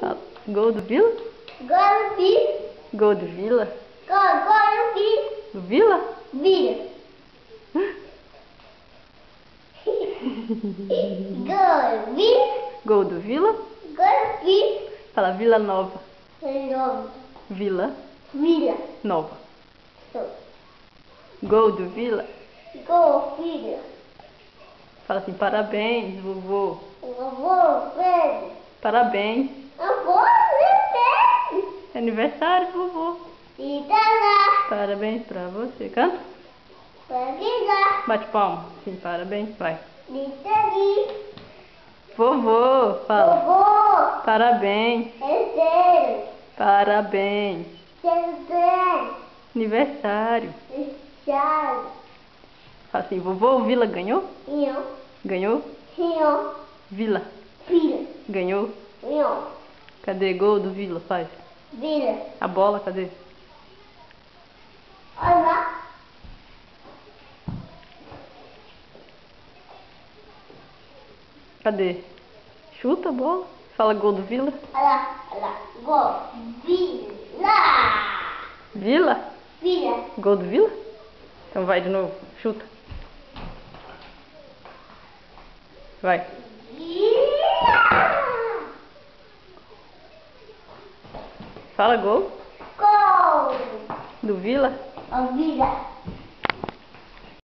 Fala. Gol do Vila? Gol do Vila. Gol do Vila? Gol do Vila. Do Vila? Vila. Gol do Vila. Gol do Vila? Gol do Vila. Fala Vila Nova. Nova. Vila Vila. Nova. Gol do Vila? Gol do Vila. Fala assim, parabéns, vovô. Vovô, velho. Parabéns. Vovô, velho. É aniversário, vovô. E tá lá. Parabéns pra você. Canta? Pra ligar. Bate palma. Sim, parabéns. Vai. E tá ali. Vovô, fala. Vovô. Parabéns. É sério. Parabéns. Sério. Aniversário. Sério. Fala assim, vovô, o Vila ganhou? Eu. Ganhou? Eu. Vila. Filha. Ganhou? Eu. Cadê gol do Vila? Faz. Vila. A bola, cadê? Olha lá. Cadê? Chuta a bola. Fala gol do Vila. Olha lá. Olha lá. Gol. Vila. Vila? Vila. Gol do Vila? Então vai de novo. Chuta. Vai. Vila. Fala gol Gol. do Vila. A Vila.